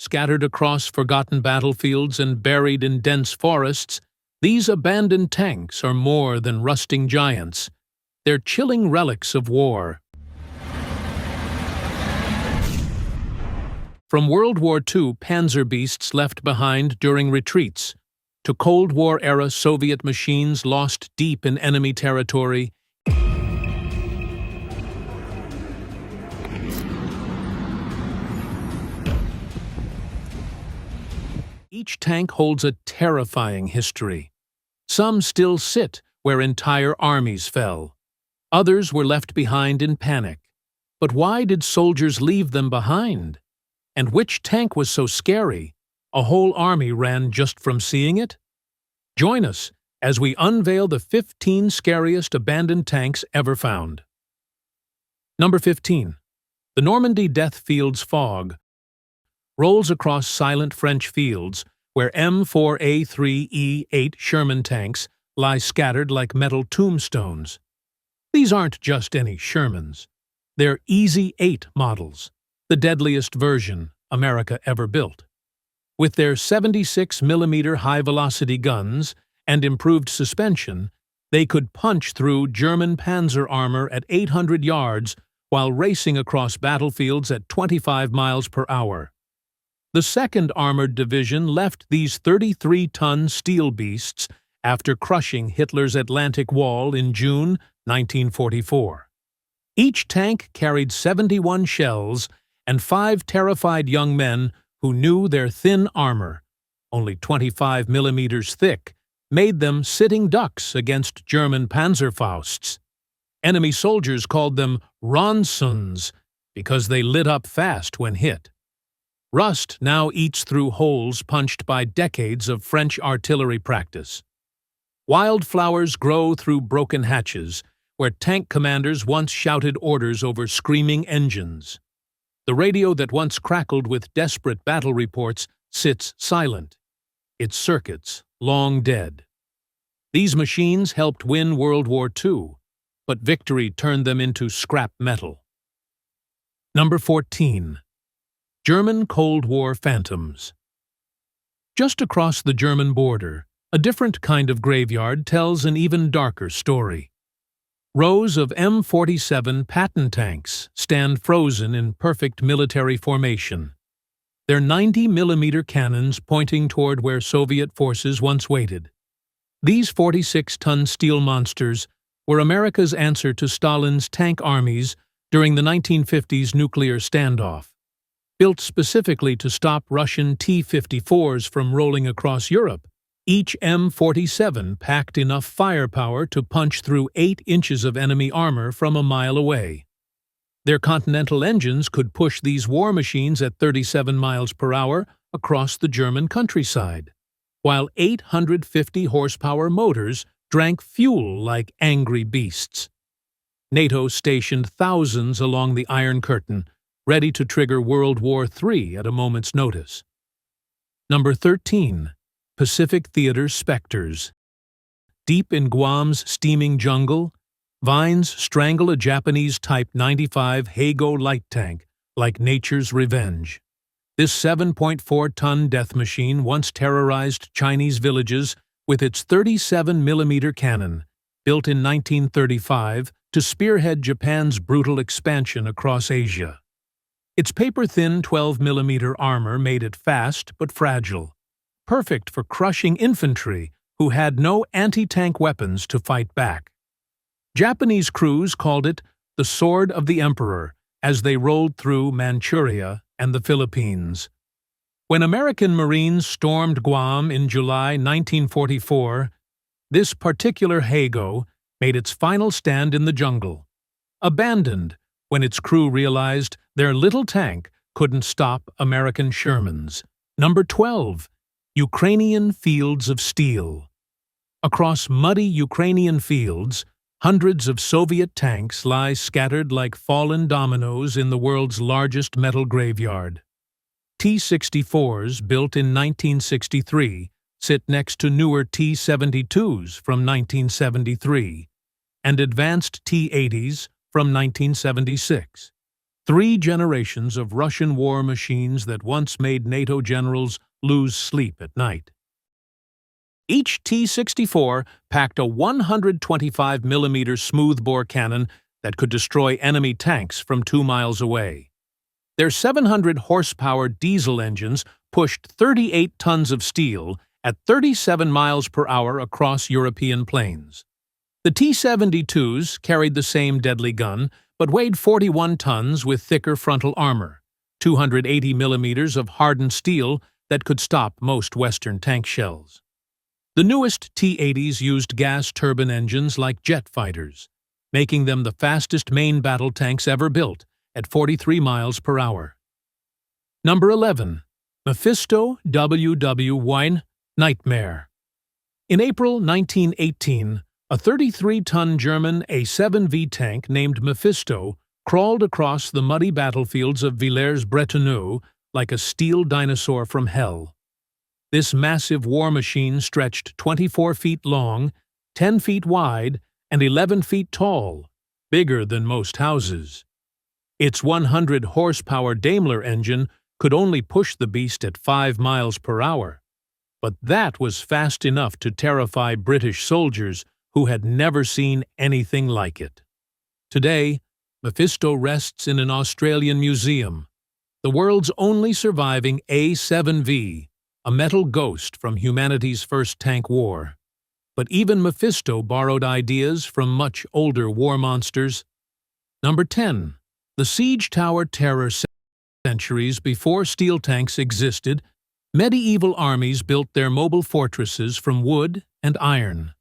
scattered across forgotten battlefields and buried in dense forests, these abandoned tanks are more than rusting giants. They're chilling relics of war. From World War II Panzer beasts left behind during retreats, to Cold War-era Soviet machines lost deep in enemy territory, each tank holds a terrifying history. Some still sit where entire armies fell. Others were left behind in panic. But why did soldiers leave them behind? And which tank was so scary, a whole army ran just from seeing it? Join us as we unveil the 15 scariest abandoned tanks ever found. Number 15. The Normandy Death Field's fog rolls across silent French fields where M4A3E8 Sherman tanks lie scattered like metal tombstones. These aren't just any Shermans. They're Easy 8 models, the deadliest version America ever built. With their 76mm high-velocity guns and improved suspension, they could punch through German Panzer armor at 800 yards while racing across battlefields at 25 miles per hour. The 2nd Armored Division left these 33-ton steel beasts after crushing Hitler's Atlantic Wall in June 1944. Each tank carried 71 shells and 5 terrified young men who knew their thin armor, only 25 millimeters thick, made them sitting ducks against German Panzerfausts. Enemy soldiers called them Ronsuns because they lit up fast when hit. Rust now eats through holes punched by decades of French artillery practice. Wildflowers grow through broken hatches, where tank commanders once shouted orders over screaming engines. The radio that once crackled with desperate battle reports sits silent, its circuits long dead. These machines helped win World War II, but victory turned them into scrap metal. Number 14. German Cold War Phantoms. Just across the German border, a different kind of graveyard tells an even darker story. Rows of M47 Patton tanks stand frozen in perfect military formation, their 90mm cannons pointing toward where Soviet forces once waited. These 46-ton steel monsters were America's answer to Stalin's tank armies during the 1950s nuclear standoff. Built specifically to stop Russian T-54s from rolling across Europe, each M47 packed enough firepower to punch through 8 inches of enemy armor from a mile away. Their Continental engines could push these war machines at 37 miles per hour across the German countryside, while 850-horsepower motors drank fuel like angry beasts. NATO stationed thousands along the Iron Curtain, ready to trigger World War III at a moment's notice. Number 13. Pacific Theater Spectres. Deep in Guam's steaming jungle, vines strangle a Japanese Type 95 Heigo light tank like nature's revenge. This 7.4-ton death machine once terrorized Chinese villages with its 37mm cannon, built in 1935 to spearhead Japan's brutal expansion across Asia. Its paper-thin 12mm armor made it fast but fragile, perfect for crushing infantry who had no anti-tank weapons to fight back. Japanese crews called it the Sword of the Emperor as they rolled through Manchuria and the Philippines. When American Marines stormed Guam in July 1944, this particular Heigo made its final stand in the jungle, abandoned when its crew realized their little tank couldn't stop American Shermans. Number 12. Ukrainian Fields of Steel. Across muddy Ukrainian fields, hundreds of Soviet tanks lie scattered like fallen dominoes in the world's largest metal graveyard. T-64s, built in 1963, sit next to newer T-72s from 1973, and advanced T-80s from 1976. 3 generations of Russian war machines that once made NATO generals lose sleep at night. Each T-64 packed a 125mm smoothbore cannon that could destroy enemy tanks from 2 miles away. Their 700-horsepower diesel engines pushed 38 tons of steel at 37 miles per hour across European plains. The T-72s carried the same deadly gun, but weighed 41 tons with thicker frontal armor, 280 millimeters of hardened steel that could stop most Western tank shells. The newest T-80s used gas turbine engines like jet fighters, making them the fastest main battle tanks ever built at 43 miles per hour. Number 11. Mephisto WW1 Nightmare. In April 1918, a 33-ton German A-7V tank named Mephisto crawled across the muddy battlefields of Villers-Bretonneux like a steel dinosaur from hell. This massive war machine stretched 24 feet long, 10 feet wide, and 11 feet tall, bigger than most houses. Its 100-horsepower Daimler engine could only push the beast at 5 miles per hour, but that was fast enough to terrify British soldiers who had never seen anything like it. Today, Mephisto rests in an Australian museum, the world's only surviving A-7V, a metal ghost from humanity's first tank war. But even Mephisto borrowed ideas from much older war monsters. Number 10. The Siege Tower Terror. Centuries before steel tanks existed, medieval armies built their mobile fortresses from wood and iron.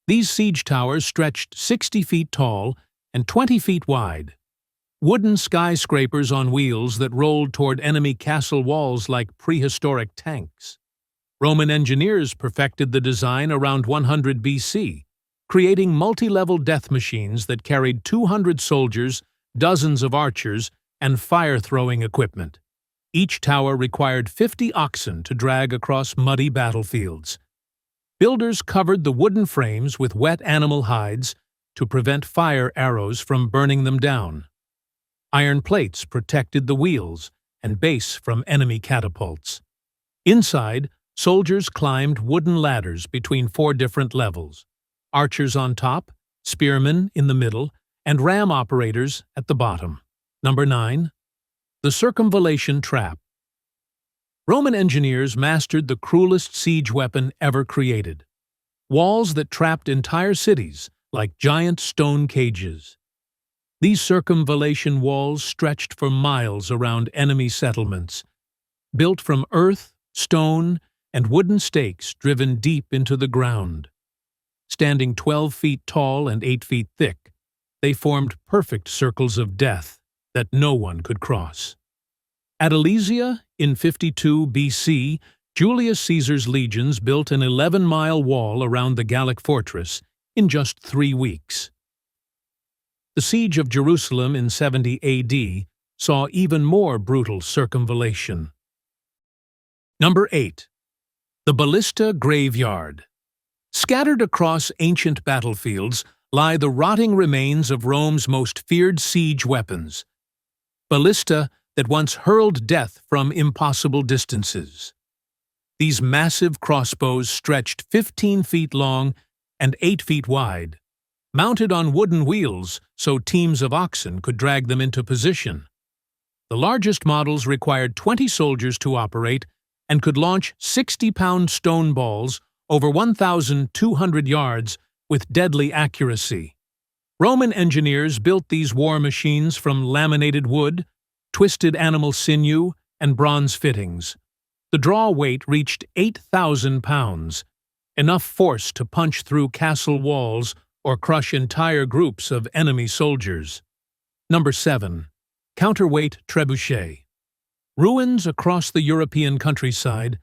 These siege towers stretched 60 feet tall and 20 feet wide. Wooden skyscrapers on wheels that rolled toward enemy castle walls like prehistoric tanks. Roman engineers perfected the design around 100 BC, creating multi-level death machines that carried 200 soldiers, dozens of archers, and fire-throwing equipment. Each tower required 50 oxen to drag across muddy battlefields. Builders covered the wooden frames with wet animal hides to prevent fire arrows from burning them down. Iron plates protected the wheels and base from enemy catapults. Inside, soldiers climbed wooden ladders between 4 different levels: archers on top, spearmen in the middle, and ram operators at the bottom. Number 9. The Circumvallation Trap. Roman engineers mastered the cruelest siege weapon ever created: walls that trapped entire cities like giant stone cages. These circumvallation walls stretched for miles around enemy settlements, built from earth, stone, and wooden stakes driven deep into the ground. Standing 12 feet tall and 8 feet thick, they formed perfect circles of death that no one could cross. At Alesia, in 52 BC, Julius Caesar's legions built an 11-mile wall around the Gallic fortress in just 3 weeks. The siege of Jerusalem in 70 AD saw even more brutal circumvallation. Number 8. The Ballista Graveyard. Scattered across ancient battlefields lie the rotting remains of Rome's most feared siege weapons, ballista that once hurled death from impossible distances. These massive crossbows stretched 15 feet long and 8 feet wide, mounted on wooden wheels so teams of oxen could drag them into position. The largest models required 20 soldiers to operate and could launch 60-pound stone balls over 1,200 yards with deadly accuracy. Roman engineers built these war machines from laminated wood, twisted animal sinew, and bronze fittings. The draw weight reached 8,000 pounds, enough force to punch through castle walls or crush entire groups of enemy soldiers. Number 7. Counterweight Trebuchet. Ruins across the European countryside,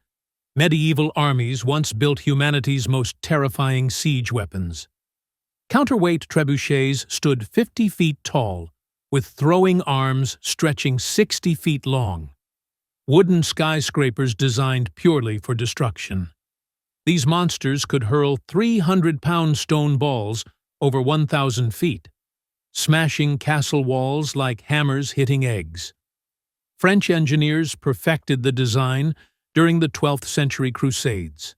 medieval armies once built humanity's most terrifying siege weapons. Counterweight trebuchets stood 50 feet tall, with throwing arms stretching 60 feet long. Wooden skyscrapers designed purely for destruction. These monsters could hurl 300-pound stone balls over 1,000 feet. smashing castle walls like hammers hitting eggs. French engineers perfected the design during the 12th century Crusades.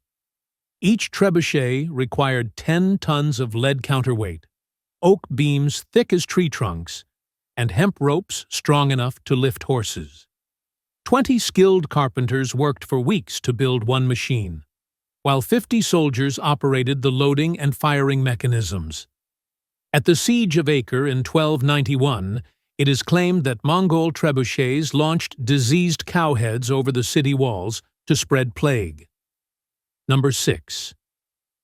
Each trebuchet required 10 tons of lead counterweight, oak beams thick as tree trunks, and hemp ropes strong enough to lift horses. 20 skilled carpenters worked for weeks to build one machine, while 50 soldiers operated the loading and firing mechanisms. At the Siege of Acre in 1291, it is claimed that Mongol trebuchets launched diseased cowheads over the city walls to spread plague. Number 6.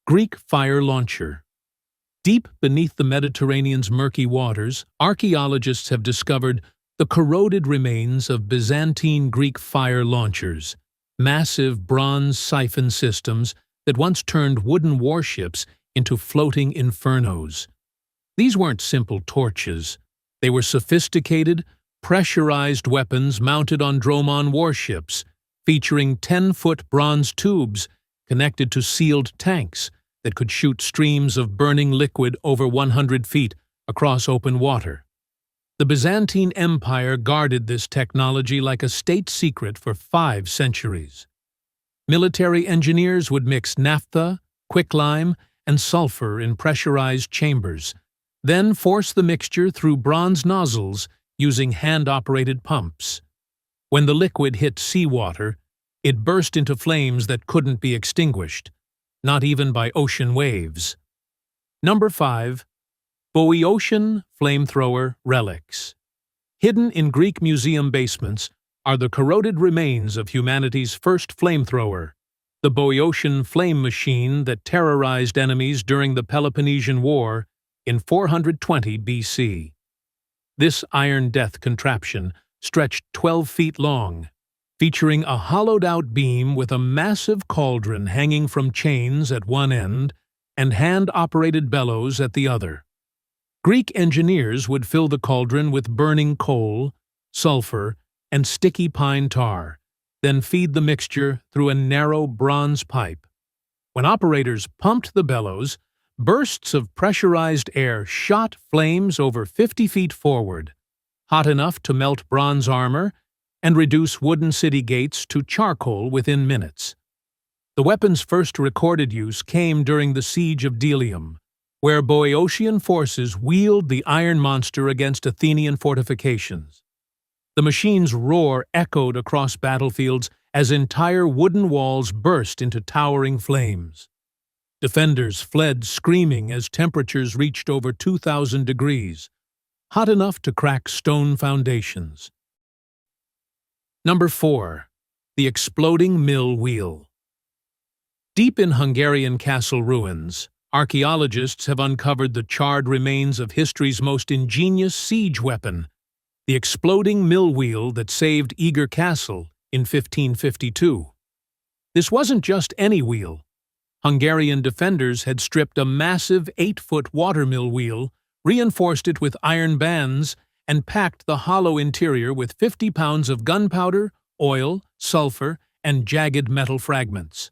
Greek fire launcher. Deep beneath the Mediterranean's murky waters, archaeologists have discovered the corroded remains of Byzantine Greek fire launchers, massive bronze siphon systems that once turned wooden warships into floating infernos. These weren't simple torches. They were sophisticated, pressurized weapons mounted on dromon warships, featuring 10-foot bronze tubes connected to sealed tanks that could shoot streams of burning liquid over 100 feet across open water. The Byzantine Empire guarded this technology like a state secret for 5 centuries. Military engineers would mix naphtha, quicklime, and sulfur in pressurized chambers, then force the mixture through bronze nozzles using hand-operated pumps. When the liquid hit seawater, it burst into flames that couldn't be extinguished, not even by ocean waves. Number 5. Boeotian flamethrower relics. Hidden in Greek museum basements are the corroded remains of humanity's first flamethrower, the Boeotian flame machine that terrorized enemies during the Peloponnesian War in 420 BC. This Iron Death contraption stretched 12 feet long, featuring a hollowed-out beam with a massive cauldron hanging from chains at one end and hand-operated bellows at the other. Greek engineers would fill the cauldron with burning coal, sulfur, and sticky pine tar, then feed the mixture through a narrow bronze pipe. When operators pumped the bellows, bursts of pressurized air shot flames over 50 feet forward, hot enough to melt bronze armor and reduce wooden city gates to charcoal within minutes. The weapon's first recorded use came during the Siege of Delium, where Boeotian forces wheeled the iron monster against Athenian fortifications. The machine's roar echoed across battlefields as entire wooden walls burst into towering flames. Defenders fled screaming as temperatures reached over 2,000 degrees, hot enough to crack stone foundations. Number 4. The exploding mill wheel. Deep in Hungarian castle ruins, archaeologists have uncovered the charred remains of history's most ingenious siege weapon, the exploding mill wheel that saved Eger Castle in 1552. This wasn't just any wheel. Hungarian defenders had stripped a massive 8-foot watermill wheel, reinforced it with iron bands, and packed the hollow interior with 50 pounds of gunpowder, oil, sulfur, and jagged metal fragments.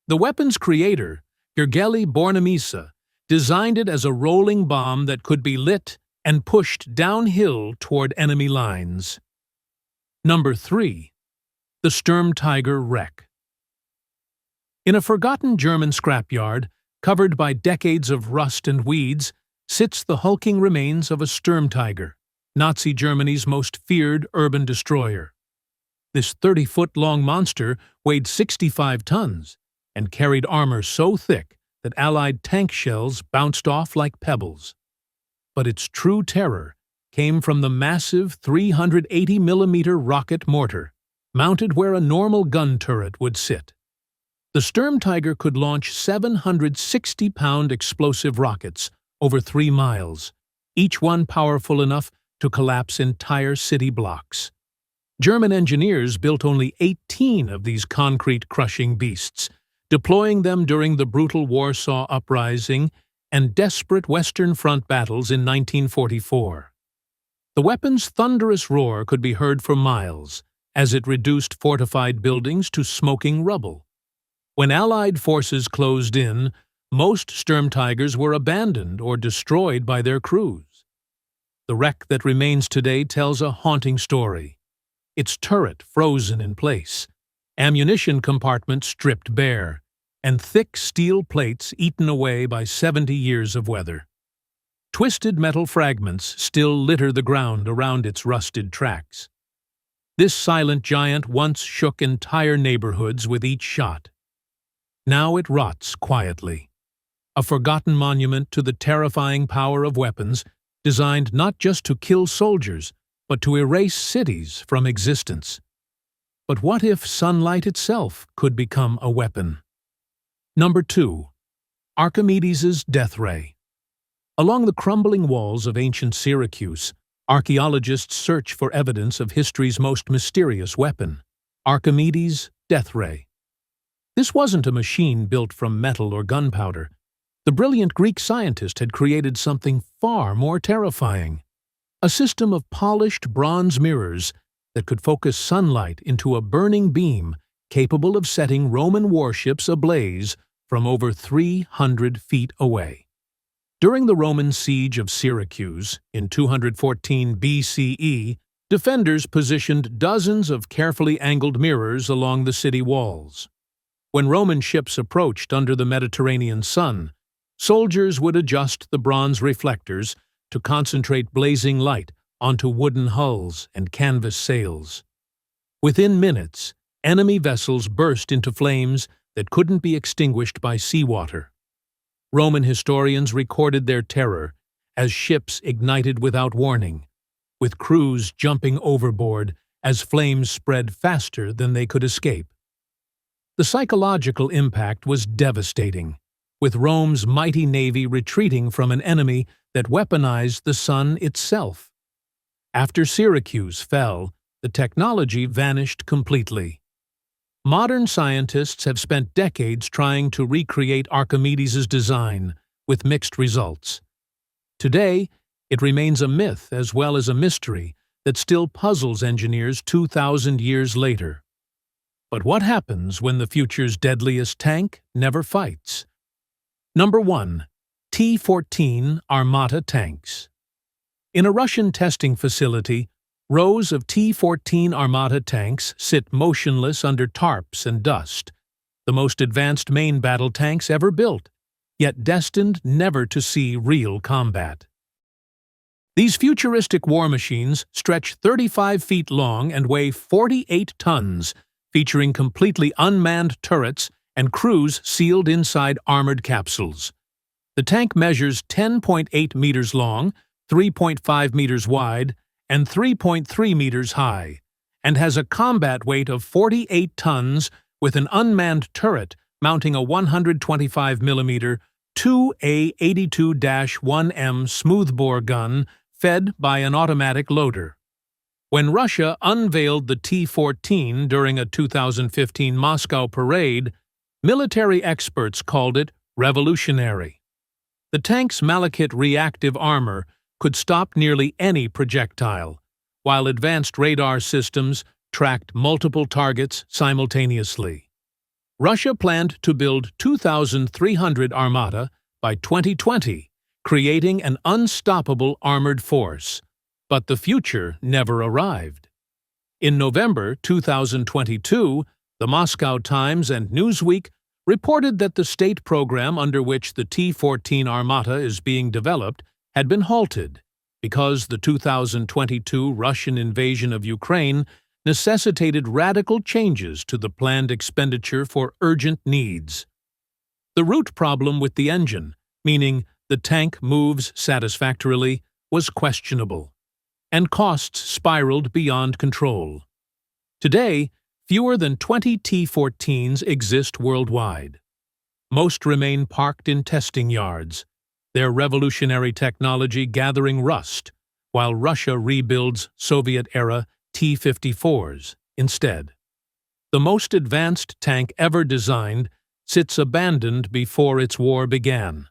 The weapon's creator, Gergely Bornemisza, designed it as a rolling bomb that could be lit and pushed downhill toward enemy lines. Number 3. The Sturmtiger wreck. In a forgotten German scrapyard, covered by decades of rust and weeds, sits the hulking remains of a Sturmtiger, Nazi Germany's most feared urban destroyer. This 30-foot-long monster weighed 65 tons and carried armor so thick that Allied tank shells bounced off like pebbles. But its true terror came from the massive 380mm rocket mortar, mounted where a normal gun turret would sit. The Sturmtiger could launch 760-pound explosive rockets over 3 miles, each one powerful enough to collapse entire city blocks. German engineers built only 18 of these concrete-crushing beasts, deploying them during the brutal Warsaw Uprising and desperate Western Front battles in 1944. The weapon's thunderous roar could be heard for miles, as it reduced fortified buildings to smoking rubble. When Allied forces closed in, most Sturmtigers were abandoned or destroyed by their crews. The wreck that remains today tells a haunting story. Its turret frozen in place, ammunition compartments stripped bare, and thick steel plates eaten away by 70 years of weather. Twisted metal fragments still litter the ground around its rusted tracks. This silent giant once shook entire neighborhoods with each shot. Now it rots quietly, a forgotten monument to the terrifying power of weapons designed not just to kill soldiers, but to erase cities from existence. But what if sunlight itself could become a weapon? Number 2. Archimedes' death ray. Along the crumbling walls of ancient Syracuse, archaeologists search for evidence of history's most mysterious weapon, Archimedes' death ray. This wasn't a machine built from metal or gunpowder. The brilliant Greek scientist had created something far more terrifying, a system of polished bronze mirrors that could focus sunlight into a burning beam capable of setting Roman warships ablaze from over 300 feet away. During the Roman siege of Syracuse in 214 BCE, defenders positioned dozens of carefully angled mirrors along the city walls. When Roman ships approached under the Mediterranean sun, soldiers would adjust the bronze reflectors to concentrate blazing light onto wooden hulls and canvas sails. Within minutes, enemy vessels burst into flames that couldn't be extinguished by seawater. Roman historians recorded their terror as ships ignited without warning, with crews jumping overboard as flames spread faster than they could escape. The psychological impact was devastating, with Rome's mighty navy retreating from an enemy that weaponized the sun itself. After Syracuse fell, the technology vanished completely. Modern scientists have spent decades trying to recreate Archimedes' design, with mixed results. Today, it remains a myth as well as a mystery that still puzzles engineers 2,000 years later. But what happens when the future's deadliest tank never fights? Number 1. T-14 Armata tanks. In a Russian testing facility, rows of T-14 Armata tanks sit motionless under tarps and dust, the most advanced main battle tanks ever built, yet destined never to see real combat. These futuristic war machines stretch 35 feet long and weigh 48 tons, featuring completely unmanned turrets and crews sealed inside armored capsules. The tank measures 10.8 meters long, 3.5 meters wide, and 3.3 meters high, and has a combat weight of 48 tons with an unmanned turret mounting a 125mm 2A82-1M smoothbore gun fed by an automatic loader. When Russia unveiled the T-14 during a 2015 Moscow parade, military experts called it revolutionary. The tank's Malachite reactive armor could stop nearly any projectile, while advanced radar systems tracked multiple targets simultaneously. Russia planned to build 2,300 Armata by 2020, creating an unstoppable armored force. But the future never arrived. In November 2022, the Moscow Times and Newsweek reported that the state program under which the T-14 Armata is being developed had been halted because the 2022 Russian invasion of Ukraine necessitated radical changes to the planned expenditure for urgent needs. The root problem with the engine, meaning the tank moves satisfactorily, was questionable, and costs spiraled beyond control. Today, fewer than 20 T-14s exist worldwide. Most remain parked in testing yards, their revolutionary technology gathering rust, while Russia rebuilds Soviet-era T-54s instead. The most advanced tank ever designed sits abandoned before its war began.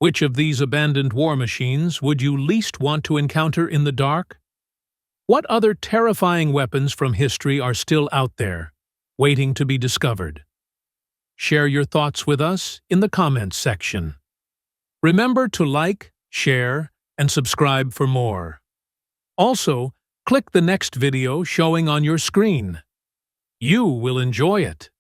Which of these abandoned war machines would you least want to encounter in the dark? What other terrifying weapons from history are still out there, waiting to be discovered? Share your thoughts with us in the comments section. Remember to like, share, and subscribe for more. Also, click the next video showing on your screen. You will enjoy it.